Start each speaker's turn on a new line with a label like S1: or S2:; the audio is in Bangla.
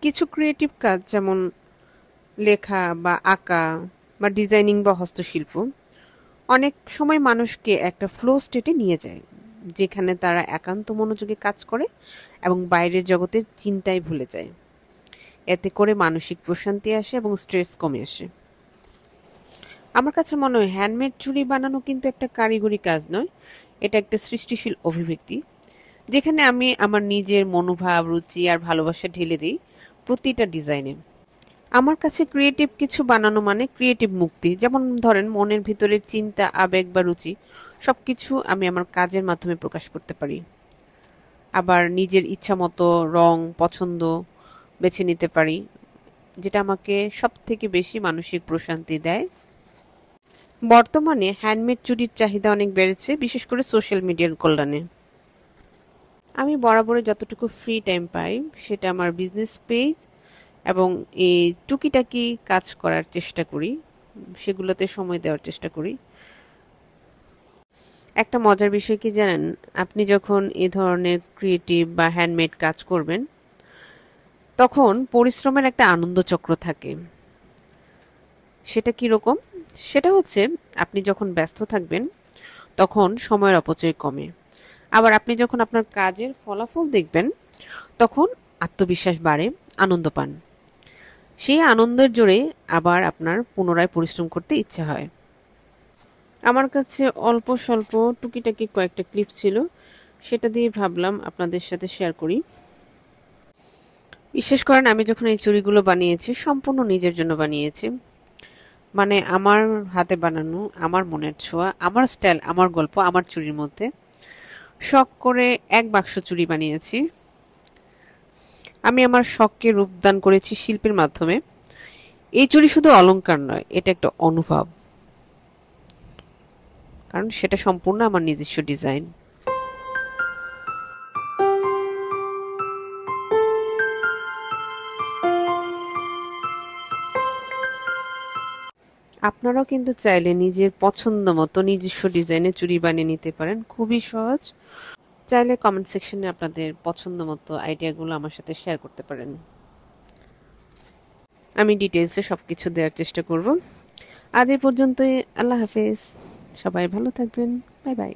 S1: কিছু ক্রিয়েটিভ কাজ যেমন লেখা বা আঁকা বা ডিজাইনিং বা হস্তশিল্প অনেক সময় মানুষকে একটা ফ্লো স্টেটে নিয়ে যায়, যেখানে তারা একান্ত মনোযোগে কাজ করে এবং বাইরের জগতের চিন্তায় ভুলে যায়। এতে করে মানসিক প্রশান্তি আসে এবং স্ট্রেস কমে আসে। আমার কাছে মনে হয় হ্যান্ডমেড চুড়ি বানানো কিন্তু একটা কারিগরি কাজ নয়, এটা একটা সৃষ্টিশীল অভিব্যক্তি, যেখানে আমি আমার নিজের মনোভাব, রুচি আর ভালোবাসা ঢেলে দিই প্রতিটা ডিজাইনে। আমার কাছে ক্রিয়েটিভ কিছু বানানো মানে ক্রিয়েটিভ মুক্তি। যেমন ধরেন মনের ভিতরের চিন্তা, আবেগ বা রুচি সবকিছু আমি আমার কাজের মাধ্যমে প্রকাশ করতে পারি। আবার নিজের ইচ্ছা মতো রং পছন্দ বেছে নিতে পারি, যেটা আমাকে সব থেকে বেশি মানসিক প্রশান্তি দেয়। বর্তমানে হ্যান্ডমেড চুড়ির চাহিদা অনেক বেড়েছে, বিশেষ করে সোশ্যাল মিডিয়ার কল্যাণে। আমি বরাবরই যতটুকু ফ্রি টাইম পাই সেটা আমার বিজনেস পেজ এবং এই টুকিটাকি কাজ করার চেষ্টা করি, সেগুলোতে সময় দেওয়ার চেষ্টা করি। একটা মজার বিষয় কি জানেন, আপনি যখন এই ধরনের ক্রিয়েটিভ বা হ্যান্ডমেড কাজ করবেন তখন পরিশ্রমের একটা আনন্দ চক্র থাকে। সেটা কীরকম? সেটা হচ্ছে আপনি যখন ব্যস্ত থাকবেন তখন সময়ের অপচয় কমে। আবার আপনি যখন আপনার কাজের ফলাফল দেখবেন তখন আত্মবিশ্বাস বাড়ে, আনন্দ পান। সেই আনন্দের জোরে আবার আপনার পুনরায় পরিশ্রম করতে ইচ্ছে হয়। আমার কাছে অল্প স্বল্প টুকিটাকি কয়েকটা ক্লিপ ছিল, সেটা দিয়ে ভাবলাম আপনাদের সাথে শেয়ার করি। বিশেষ করেন আমি যখন এই চুড়িগুলো বানিয়েছি সম্পূর্ণ নিজের জন্য বানিয়েছি, মানে আমার হাতে বানানো, আমার মনের ছোঁয়া, আমার স্টাইল, আমার গল্প আমার চুড়ির মধ্যে। শখ করে এক বাক্স চুড়ি বানিয়েছি। আমি আমার শখকে রূপদান করেছি শিল্পের মাধ্যমে। এই চুড়ি শুধু অলংকার নয়, এটা একটা অনুভব, কারণ সেটা সম্পূর্ণ আমার নিজস্ব ডিজাইন। আপনারাও কিন্তু চাইলে নিজের পছন্দ মতো নিজস্ব ডিজাইনে চুড়ি বানিয়ে নিতে পারেন, খুবই সহজ। চাইলে কমেন্ট সেকশনে আপনাদের পছন্দ মতো আইডিয়াগুলো আমার সাথে শেয়ার করতে পারেন, আমি ডিটেলসে সবকিছু দেওয়ার চেষ্টা করব। আজ এই পর্যন্তই, আল্লাহ হাফেজ, সবাই ভালো থাকবেন, বাই বাই।